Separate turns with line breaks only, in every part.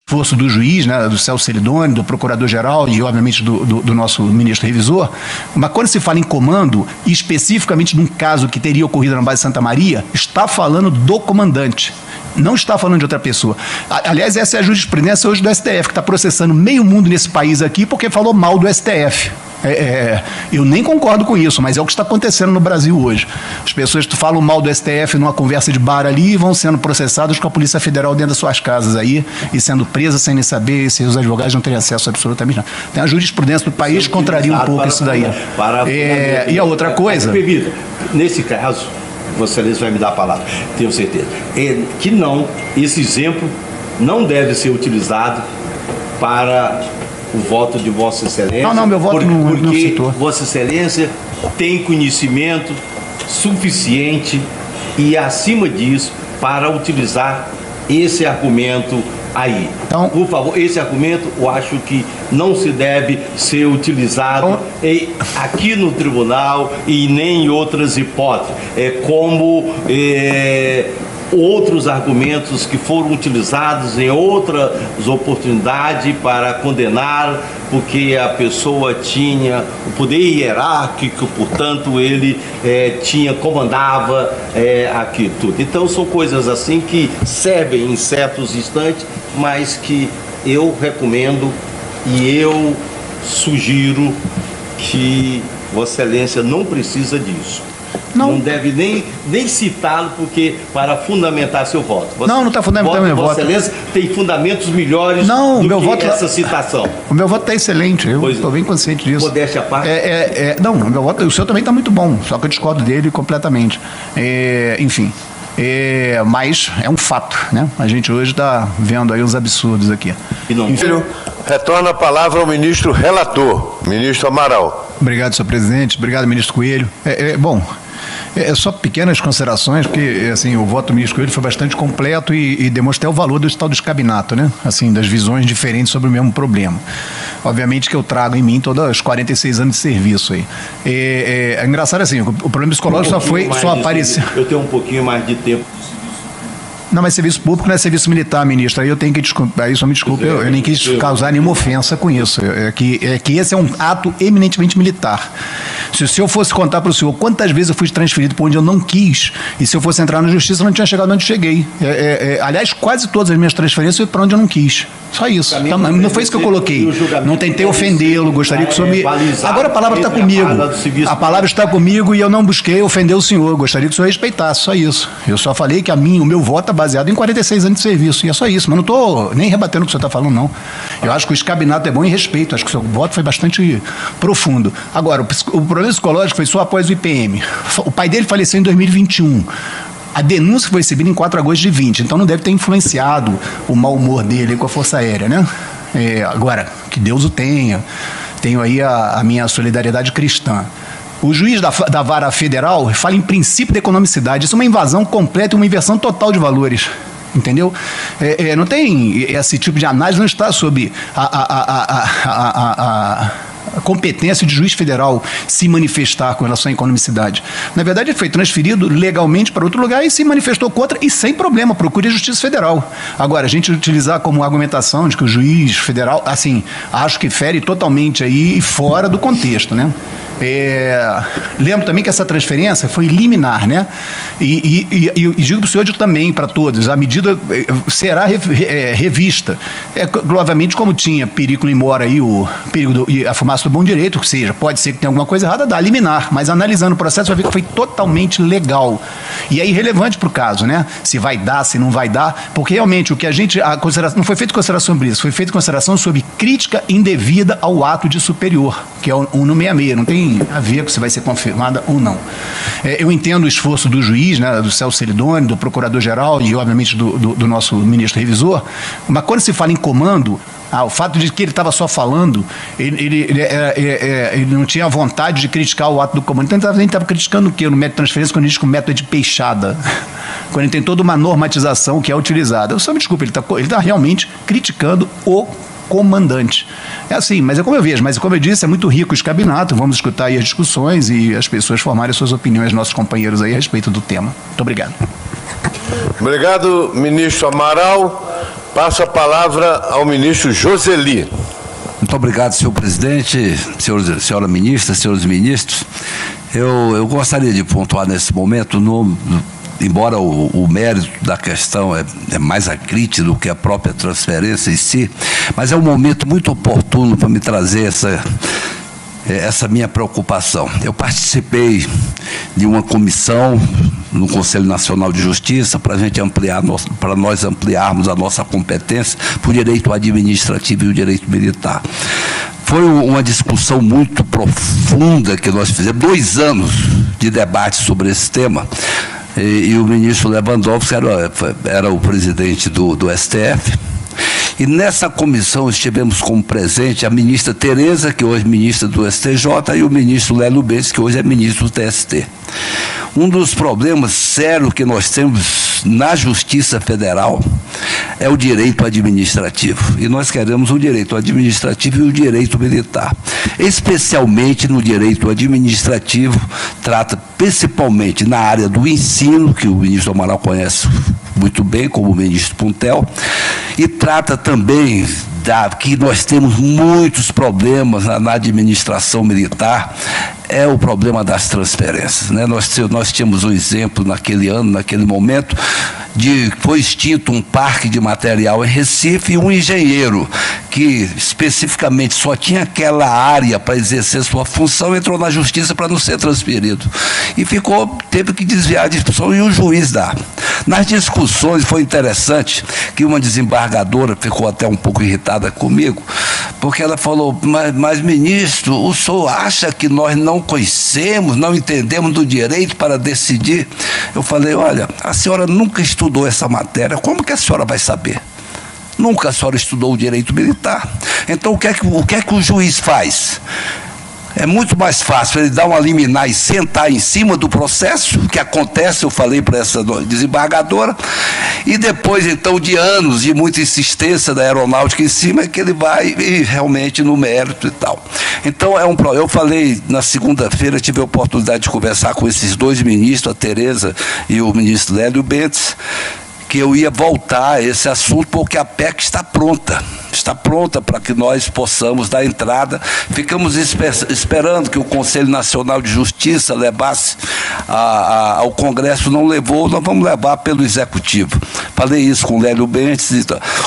esforço do juiz, né, do Celso Celidoni, do procurador-geral e, obviamente, do nosso ministro revisor, mas quando se fala em comando, e especificamente num caso que teria ocorrido na base de Santa Maria, está falando do comandante, não está falando de outra pessoa. Aliás, essa é a jurisprudência hoje do STF, que está processando meio mundo nesse país aqui porque falou mal do STF. Eu nem concordo com isso, mas é o que está acontecendo no Brasil hoje. As pessoas falam mal do STF numa conversa de bar ali e vão sendo processadas com a Polícia Federal dentro das suas casas aí e sendo presas sem nem saber, e os advogados não terem acesso absolutamente nada. Tem a jurisprudência do país que contraria um pouco isso daí. E a outra coisa...
Nesse caso, Vossa Excelência vai me dar a palavra, tenho certeza, que não, esse exemplo não deve ser utilizado para o voto de Vossa Excelência.
Não, meu voto não citou.
Vossa Excelência tem conhecimento suficiente e, acima disso, para utilizar esse argumento aí. Então, por favor, esse argumento eu acho que não se deve ser utilizado aqui no tribunal e nem em outras hipóteses. Como outros argumentos que foram utilizados em outras oportunidades para condenar, porque a pessoa tinha o poder hierárquico, portanto ele comandava aqui tudo. Então são coisas assim que servem em certos instantes, mas que eu recomendo e eu sugiro que Vossa Excelência não precisa disso. Não deve nem citá-lo, porque para fundamentar seu voto.
Não está fundamentando meu voto.
Vossa Excelência tem fundamentos melhores do que essa citação.
O meu voto está excelente, eu estou bem consciente disso.
Modéstia à parte.
Não, o meu voto, o seu também está muito bom, só que eu discordo dele completamente. Enfim. Mas é um fato, né? A gente hoje está vendo aí uns absurdos aqui.
Filho, retorna a palavra ao ministro relator, ministro Amaral.
Obrigado, senhor presidente. Obrigado, ministro Coelho. Bom, só pequenas considerações, porque assim, o voto do ministro Coelho foi bastante completo e demonstra o valor do tal do escabinato, né? Assim, das visões diferentes sobre o mesmo problema. Obviamente que eu trago em mim todos os 46 anos de serviço aí. É engraçado assim, o problema psicológico só apareceu...
Eu tenho um pouquinho mais de tempo.
Não, mas serviço público não é serviço militar, ministro. Aí eu tenho que desculpar, aí só me desculpe, eu nem quis causar nenhuma ofensa com isso. Que esse é um ato eminentemente militar. Se eu fosse contar para o senhor quantas vezes eu fui transferido para onde eu não quis, e se eu fosse entrar na justiça, eu não tinha chegado onde cheguei. Aliás, quase todas as minhas transferências foi para onde eu não quis. Só isso. Tá, não foi isso que eu coloquei. Não tentei ofendê-lo, gostaria que o senhor me... Agora a palavra está comigo. A palavra está comigo e eu não busquei ofender o senhor. Gostaria que o senhor respeitasse, só isso. Eu só falei que o meu voto é baseado em 46 anos de serviço, e é só isso, mas não estou nem rebatendo o que o senhor está falando, não. Eu acho que o escabinato é bom e respeito, acho que o seu voto foi bastante profundo. Agora, o problema psicológico foi só após o IPM. O pai dele faleceu em 2021. A denúncia foi recebida em 4 de agosto de 20, então não deve ter influenciado o mau humor dele com a Força Aérea, né? Agora, que Deus o tenha. Tenho aí a minha solidariedade cristã. O juiz da vara federal fala em princípio de economicidade. Isso é uma invasão completa e uma inversão total de valores. Entendeu? Não tem esse tipo de análise, não está sob a competência de juiz federal se manifestar com relação à economicidade. Na verdade, ele foi transferido legalmente para outro lugar e se manifestou contra, e sem problema, procure a Justiça Federal. Agora, a gente utilizar como argumentação de que o juiz federal, assim, acho que fere totalmente aí fora do contexto, né? Lembro também que essa transferência foi liminar, né? E digo para o senhor, digo também para todos, a medida será revista. Obviamente, como tinha perigo mora aí, o perigo e a fumaça do bom direito, ou seja, pode ser que tenha alguma coisa errada, dá liminar, mas analisando o processo vai ver que foi totalmente legal. E é irrelevante para o caso, né? Se vai dar, se não vai dar, porque realmente o que não foi feito consideração sobre isso, foi feito consideração sobre crítica indevida ao ato de superior, que é o 166, não tem a ver com se vai ser confirmada ou não. Eu entendo o esforço do juiz, né, do Celso Celidoni, do procurador-geral e, obviamente, do nosso ministro revisor, mas quando se fala em comando, o fato de que ele estava só falando, ele não tinha vontade de criticar o ato do comando. Então, ele estava criticando o quê? No método de transferência, quando ele diz que o método é de peixada. Quando ele tem toda uma normatização que é utilizada. Eu só me desculpe, ele está realmente criticando o comandante. É assim, mas é como eu vejo, mas como eu disse, é muito rico o escabinato, vamos escutar aí as discussões e as pessoas formarem suas opiniões, nossos companheiros aí a respeito do tema. Muito obrigado.
Obrigado, ministro Amaral. Passo a palavra ao ministro Joseli.
Muito obrigado, senhor presidente, senhora ministra, senhores ministros. Eu gostaria de pontuar nesse momento, embora o mérito da questão é mais a crítica do que a própria transferência em si, mas é um momento muito oportuno para me trazer essa minha preocupação. Eu participei de uma comissão no Conselho Nacional de Justiça para nós ampliarmos a nossa competência para o direito administrativo e o direito militar. Foi uma discussão muito profunda que nós fizemos, 2 anos de debate sobre esse tema, e o ministro Lewandowski era o presidente do STF. E nessa comissão estivemos como presente a ministra Tereza, que hoje é ministra do STJ, e o ministro Lélio Bentes, que hoje é ministro do TST. Um dos problemas sérios que nós temos na Justiça Federal é o direito administrativo. E nós queremos o direito administrativo e o direito militar. Especialmente no direito administrativo, trata principalmente na área do ensino, que o ministro Amaral conhece muito bem, como o ministro Puntel, e trata também que nós temos muitos problemas na administração militar, é o problema das transferências, né? Nós tínhamos um exemplo naquele ano, naquele momento, foi extinto um parque de material em Recife e um engenheiro que especificamente só tinha aquela área para exercer sua função, entrou na justiça para não ser transferido. E teve que desviar a discussão e o juiz dá. Nas discussões foi interessante que uma desembargadora ficou até um pouco irritada comigo, porque ela falou, mas ministro, o senhor acha que nós não conhecemos, não entendemos do direito para decidir? Eu falei, olha, a senhora nunca estudou essa matéria, como que a senhora vai saber? Nunca a senhora estudou o direito militar. Então o que é que o juiz faz? É muito mais fácil ele dar uma liminar e sentar em cima do processo, que acontece, eu falei para essa desembargadora, e depois, então, de anos de muita insistência da aeronáutica em cima, é que ele vai realmente no mérito e tal. Então, eu falei na segunda-feira, tive a oportunidade de conversar com esses 2 ministros, a Tereza e o ministro Lélio Bentes, que eu ia voltar a esse assunto, porque a PEC está pronta para que nós possamos dar entrada. Ficamos esperando que o Conselho Nacional de Justiça levasse ao Congresso, não levou, nós vamos levar pelo Executivo. Falei isso com o Lélio Bentes.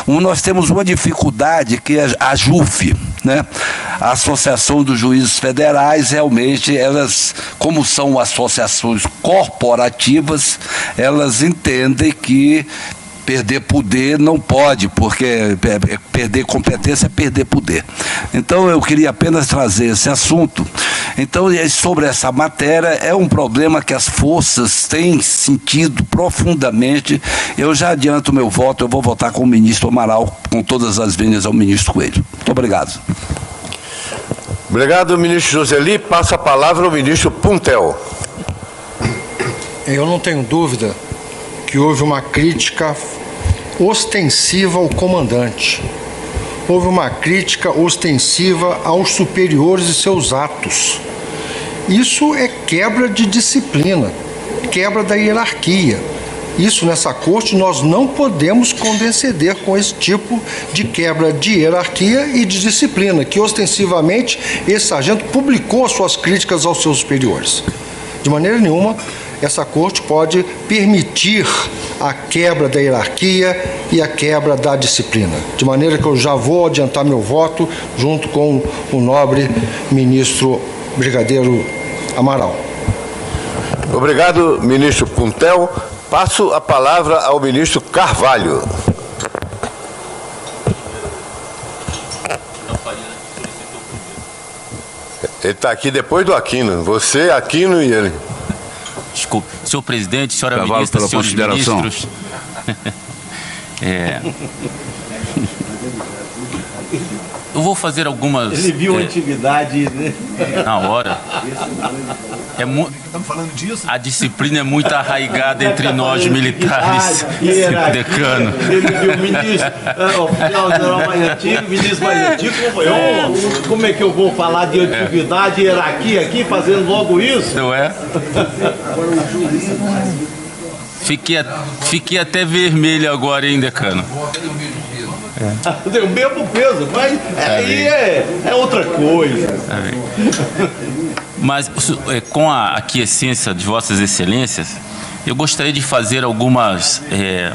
Nós temos uma dificuldade que é a JUF, né? A Associação dos Juízes Federais, realmente, elas, como são associações corporativas, elas entendem que perder poder não pode, porque perder competência é perder poder. Então, eu queria apenas trazer esse assunto. Então, sobre essa matéria, é um problema que as forças têm sentido profundamente. Eu já adianto meu voto, eu vou votar com o ministro Amaral, com todas as vênias ao ministro Coelho. Muito obrigado.
Obrigado, ministro Joseli. Passa a palavra ao ministro Puntel.
Eu não tenho dúvida que houve uma crítica ostensiva ao comandante. Houve uma crítica ostensiva aos superiores e seus atos. Isso é quebra de disciplina, quebra da hierarquia. Isso, nessa corte, nós não podemos condescender com esse tipo de quebra de hierarquia e de disciplina, que ostensivamente esse sargento publicou suas críticas aos seus superiores. De maneira nenhuma, essa corte pode permitir a quebra da hierarquia e a quebra da disciplina. De maneira que eu já vou adiantar meu voto junto com o nobre ministro Brigadeiro Amaral.
Obrigado, ministro Puntel. Passo a palavra ao ministro Carvalho. Ele está aqui depois do Aquino. Você, Aquino e ele.
Desculpe. Senhor presidente, senhora
Carvalho,
ministra,
pela
senhores
consideração.
ministros. Eu vou fazer algumas...
Ele viu a atividade, né?
Na hora.
Estamos falando disso?
A disciplina é muito arraigada entre nós militares, decano.
Ele viu o ministro, oficial geral mais antigo, ministro mais antigo. Como é que eu vou falar de atividade e hierarquia aqui, fazendo logo isso?
Não é? Fiquei até vermelho agora, hein, decano?
Tem o mesmo peso, mas aí é outra coisa.
Mas com a aquiescência de Vossas Excelências, eu gostaria de fazer algumas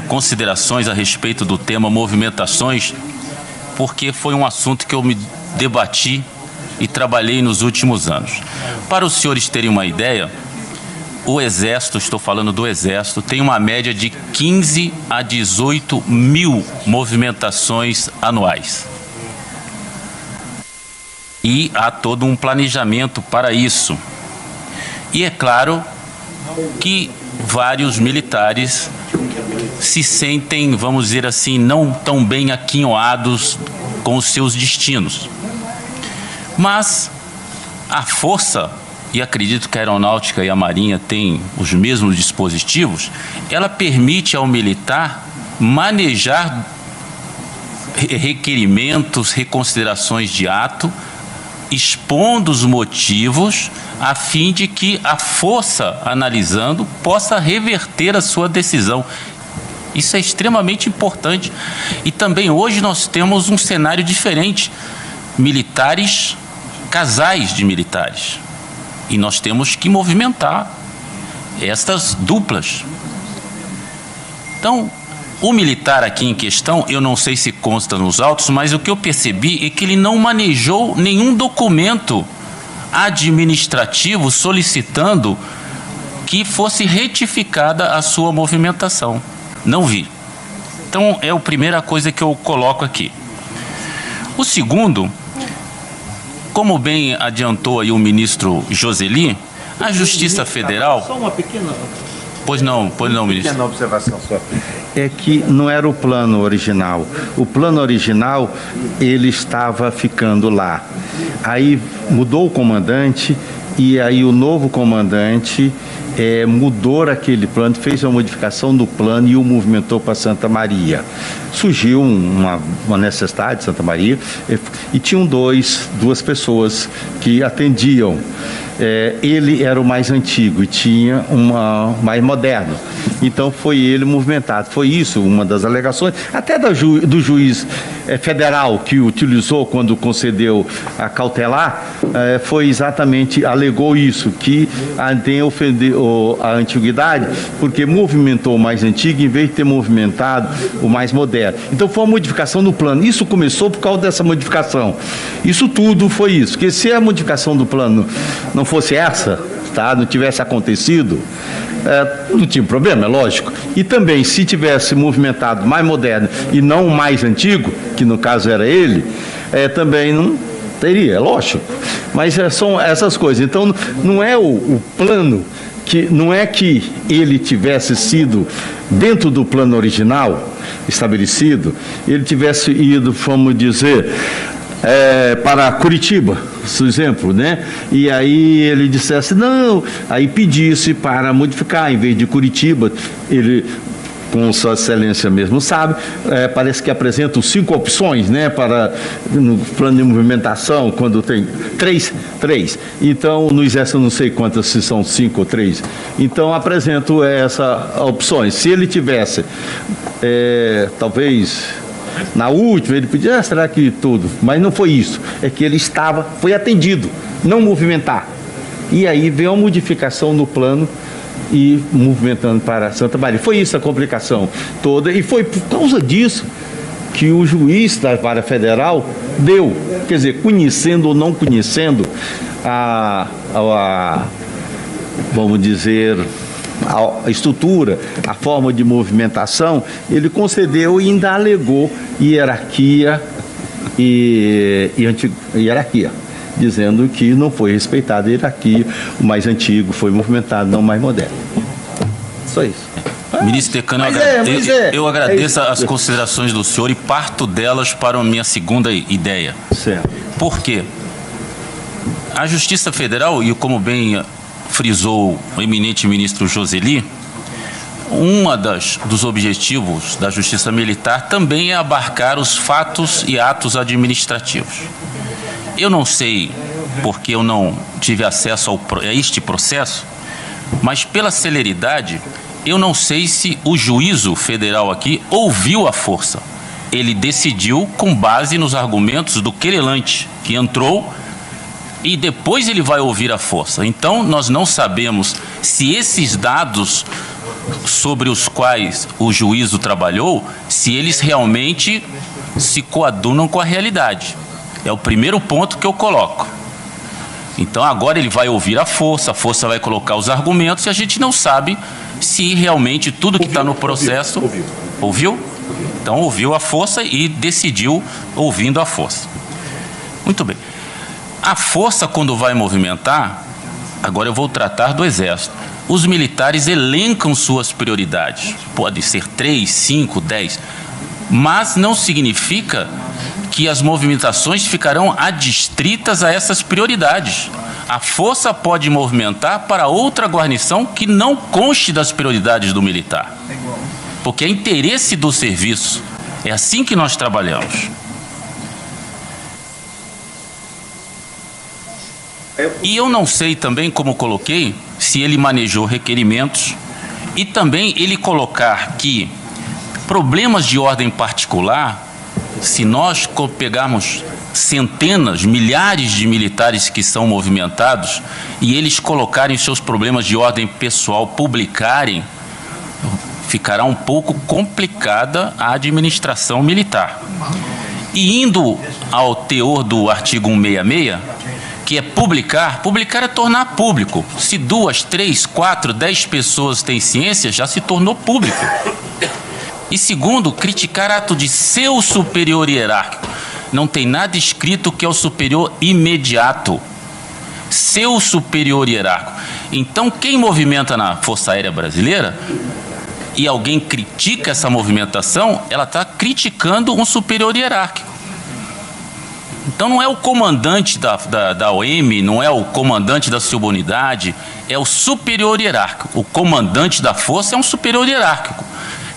considerações a respeito do tema movimentações, porque foi um assunto que eu me debati e trabalhei nos últimos anos. Para os senhores terem uma ideia, o Exército, estou falando do Exército, tem uma média de 15 a 18 mil movimentações anuais. E há todo um planejamento para isso. E é claro que vários militares se sentem, vamos dizer assim, não tão bem aquinhoados com os seus destinos. Mas a Força, e acredito que a Aeronáutica e a Marinha têm os mesmos dispositivos, ela permite ao militar manejar requerimentos, reconsiderações de ato, expondo os motivos, a fim de que a Força, analisando, possa reverter a sua decisão. Isso é extremamente importante. E também hoje nós temos um cenário diferente. Militares, casais de militares. E nós temos que movimentar estas duplas. Então, o militar aqui em questão, eu não sei se consta nos autos, mas o que eu percebi é que ele não manejou nenhum documento administrativo solicitando que fosse retificada a sua movimentação. Não vi. Então, é a primeira coisa que eu coloco aqui. O segundo, como bem adiantou aí o ministro Joseli, a Justiça Federal...
Só uma pequena...
Pois não, ministro.
Pequena observação só. É que não era o plano original. O plano original, ele estava ficando lá. Aí mudou o comandante e aí o novo comandante mudou aquele plano, fez uma modificação do plano e o movimentou para Santa Maria. Surgiu uma necessidade de Santa Maria e tinham duas pessoas que atendiam. Ele era o mais antigo e tinha mais moderno. Então foi ele movimentado. Foi isso uma das alegações, até do juiz federal que utilizou quando concedeu a cautelar, foi exatamente, alegou isso, que tem ofendeu a antiguidade, porque movimentou o mais antigo em vez de ter movimentado o mais moderno. Então foi uma modificação no plano. Isso começou por causa dessa modificação. Isso tudo foi isso, porque se a modificação do plano não fosse essa, tá, não tivesse acontecido, não tinha problema, é lógico. E também, se tivesse movimentado mais moderno e não o mais antigo, que no caso era ele, também não teria, é lógico. Mas são essas coisas. Então, não é o plano, não é que ele tivesse sido dentro do plano original estabelecido, ele tivesse ido, vamos dizer, para Curitiba, por exemplo, né? E aí ele dissesse não, aí pedisse para modificar, em vez de Curitiba, ele, como Sua Excelência mesmo sabe, parece que apresentam 5 opções, né, no plano de movimentação, quando tem 3. Então, no Exército eu não sei quantas, se são 5 ou 3. Então, apresento essas opções. Se ele tivesse, talvez... Na última, ele pediu, será que tudo? Mas não foi isso. É que ele foi atendido, não movimentar. E aí veio a modificação no plano e movimentando para Santa Maria. Foi isso a complicação toda. E foi por causa disso que o juiz da Vara Federal deu. Quer dizer, conhecendo ou não conhecendo vamos dizer... a estrutura, a forma de movimentação, ele concedeu e ainda alegou hierarquia hierarquia, dizendo que não foi respeitada a hierarquia, o mais antigo foi movimentado, não o mais moderno. Só isso.
Ministro Decano, eu agradeço as considerações do senhor e parto delas para a minha segunda ideia.
Certo.
Por quê? A Justiça Federal, e como bem frisou o eminente ministro Joseli, dos objetivos da Justiça Militar também é abarcar os fatos e atos administrativos. Eu não sei, porque eu não tive acesso a este processo, mas pela celeridade, eu não sei se o juízo federal aqui ouviu a Força. ele decidiu com base nos argumentos do querelante, que entrou, e depois ele vai ouvir a força. Então, nós não sabemos se esses dados sobre os quais o juízo trabalhou, se eles realmente se coadunam com a realidade. É o primeiro ponto que eu coloco. Então, agora ele vai ouvir a força vai colocar os argumentos, e a gente não sabe se realmente tudo que está no processo... Ouviu? Então, ouviu a força e decidiu ouvindo a força. Muito bem. A força, quando vai movimentar, agora eu vou tratar do Exército. Os militares elencam suas prioridades. Pode ser 3, 5, 10. Mas não significa que as movimentações ficarão adstritas a essas prioridades. A força pode movimentar para outra guarnição que não conste das prioridades do militar. Porque é interesse do serviço. É assim que nós trabalhamos. E eu não sei também, como coloquei, se ele manejou requerimentos e também ele colocar que problemas de ordem particular, se nós pegarmos centenas, milhares de militares que são movimentados e eles colocarem seus problemas de ordem pessoal, publicarem, ficará um pouco complicada a administração militar. E indo ao teor do artigo 166, que é publicar é tornar público. Se 2, 3, 4, 10 pessoas têm ciência, já se tornou público. E segundo, criticar ato de seu superior hierárquico. Não tem nada escrito que é o superior imediato. Seu superior hierárquico. Então, quem movimenta na Força Aérea Brasileira e alguém critica essa movimentação, ela está criticando um superior hierárquico. Então não é o comandante da OM, não é o comandante da subunidade, é o superior hierárquico. O comandante da força é um superior hierárquico.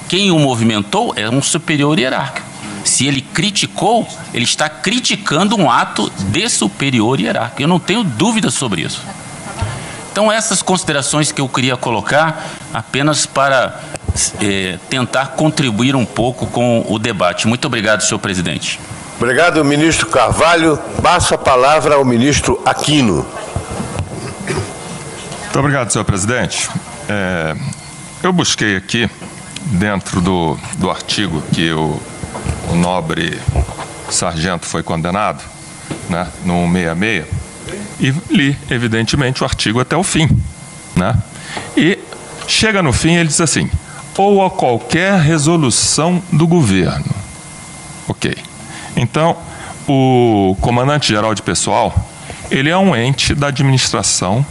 Quem o movimentou é um superior hierárquico. Se ele criticou, ele está criticando um ato de superior hierárquico. Eu não tenho dúvida sobre isso. Então essas considerações que eu queria colocar apenas para tentar contribuir um pouco com o debate. Muito obrigado, senhor presidente.
Obrigado, ministro Carvalho. Passo a palavra ao ministro Aquino.
Muito obrigado, senhor presidente. Eu busquei aqui, dentro do artigo que o nobre sargento foi condenado, né, no 166, e li, evidentemente, o artigo até o fim. Né? E chega no fim, ele diz assim: ou a qualquer resolução do governo. Ok. Então, o comandante-geral de pessoal, ele é um ente da administração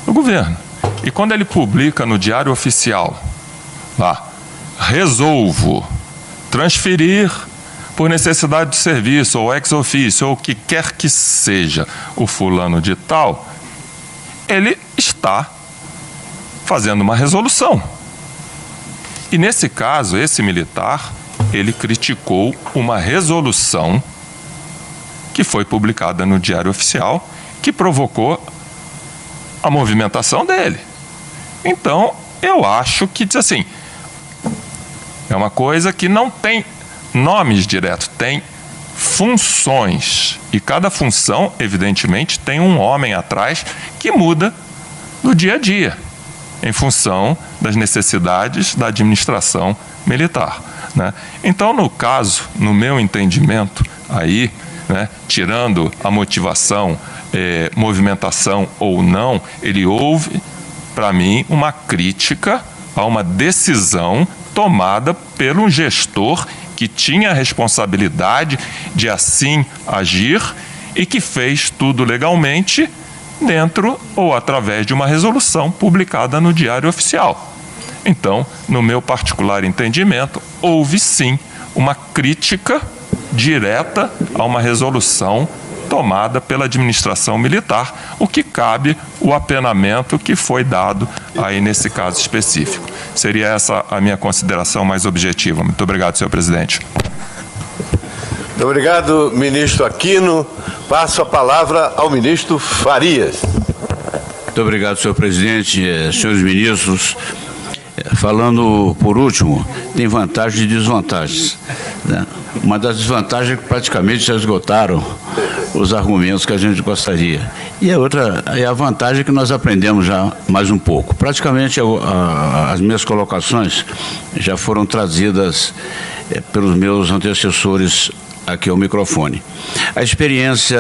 do governo. E quando ele publica no Diário Oficial, lá, resolvo transferir por necessidade de serviço, ou ex officio, ou o que quer que seja, o fulano de tal, ele está fazendo uma resolução. E nesse caso, esse militar, ele criticou uma resolução que foi publicada no Diário Oficial, que provocou a movimentação dele. Então, eu acho que, assim, é uma coisa que não tem nomes diretos, tem funções. E cada função, evidentemente, tem um homem atrás que muda no dia a dia, em função das necessidades da administração militar. Né? Então, no caso, no meu entendimento, aí, né, tirando a motivação, movimentação ou não, ele houve, para mim, uma crítica a uma decisão tomada pelo gestor que tinha a responsabilidade de assim agir e que fez tudo legalmente dentro ou através de uma resolução publicada no Diário Oficial. Então, no meu particular entendimento, houve sim uma crítica direta a uma resolução tomada pela administração militar, o que cabe o apenamento que foi dado aí nesse caso específico. Seria essa a minha consideração mais objetiva. Muito obrigado, senhor presidente.
Muito obrigado, ministro Aquino. Passo a palavra ao ministro Farias.
Muito obrigado, senhor presidente, senhores ministros. falando por último, tem vantagens e desvantagens, né? Uma das desvantagens é que praticamente já esgotaram os argumentos que a gente gostaria. E a outra é a vantagem que nós aprendemos já mais um pouco. Praticamente as minhas colocações já foram trazidas pelos meus antecessores aqui ao microfone. A experiência,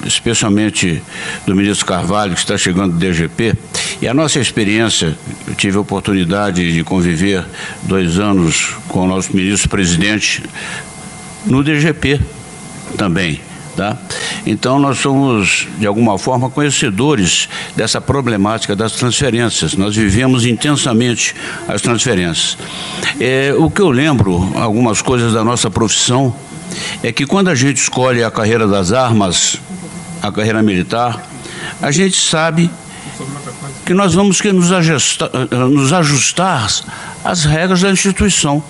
especialmente do ministro Carvalho, que está chegando do DGP, e a nossa experiência, eu tive a oportunidade de conviver 2 anos com o nosso ministro-presidente no DGP também. Tá? Então, nós somos, de alguma forma, conhecedores dessa problemática das transferências. Nós vivemos intensamente as transferências. O que eu lembro, algumas coisas da nossa profissão, é que quando a gente escolhe a carreira das armas, a carreira militar, a gente sabe que nós vamos nos ajustar às regras da instituição.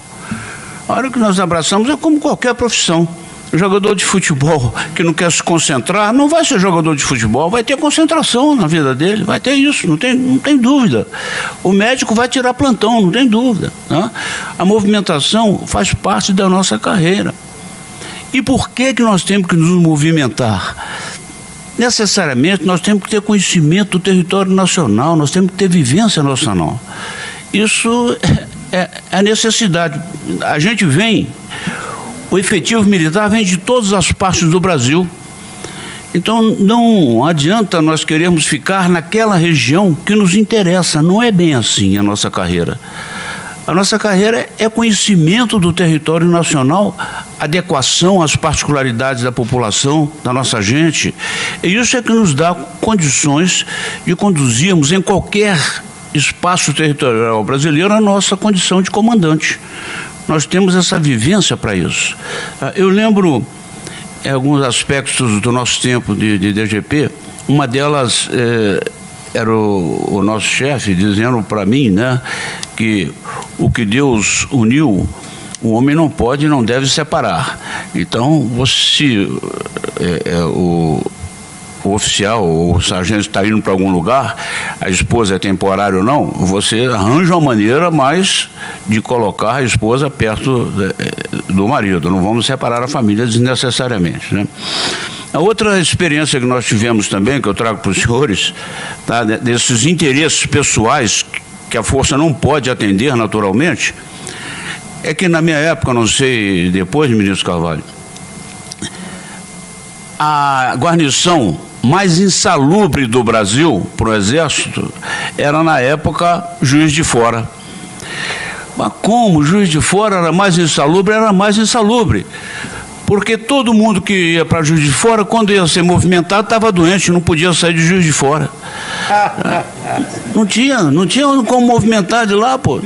A hora que nós abraçamos é como qualquer profissão. O jogador de futebol que não quer se concentrar, não vai ser jogador de futebol, vai ter concentração na vida dele, vai ter isso, não tem dúvida. O médico vai tirar plantão, não tem dúvida, né? A movimentação faz parte da nossa carreira. E por que nós temos que nos movimentar? Necessariamente nós temos que ter conhecimento do território nacional, nós temos que ter vivência nacional. Isso é a necessidade. A gente vem, o efetivo militar vem de todas as partes do Brasil. Então não adianta nós queremos ficar naquela região que nos interessa, não é bem assim a nossa carreira. A nossa carreira é conhecimento do território nacional, adequação às particularidades da população, da nossa gente. E isso é que nos dá condições de conduzirmos em qualquer espaço territorial brasileiro a nossa condição de comandante. Nós temos essa vivência para isso. Eu lembro alguns aspectos do nosso tempo de DGP, uma delas era o nosso chefe dizendo para mim, né, que o que Deus uniu, o homem não pode e não deve separar. Então, se o oficial ou o sargento está indo para algum lugar, a esposa é temporária ou não, você arranja uma maneira mais de colocar a esposa perto do marido. Não vamos separar a família desnecessariamente, né? A outra experiência que nós tivemos também, que eu trago para os senhores, tá, desses interesses pessoais que a Força não pode atender naturalmente, é que na minha época, não sei depois, ministro Carvalho, a guarnição mais insalubre do Brasil para o Exército era, na época, Juiz de Fora. Mas como Juiz de Fora era mais insalubre? Era mais insalubre. Porque todo mundo que ia para Juiz de Fora, quando ia ser movimentado, estava doente, não podia sair de Juiz de Fora. Não tinha como movimentar de lá, pô.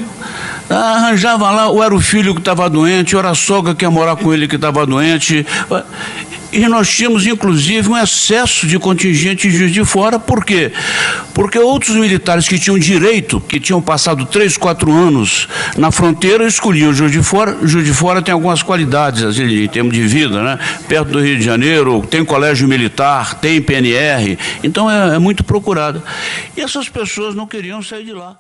Arranjava lá, ou era o filho que estava doente, ou era a sogra que ia morar com ele que estava doente. E nós tínhamos, inclusive, um excesso de contingente em Juiz de Fora. Por quê? Porque outros militares que tinham direito, que tinham passado 3, 4 anos na fronteira, escolhiam Juiz de Fora. Juiz de Fora tem algumas qualidades, assim, em termos de vida, né? Perto do Rio de Janeiro, tem colégio militar, tem PNR, então é muito procurado. E essas pessoas não queriam sair de lá.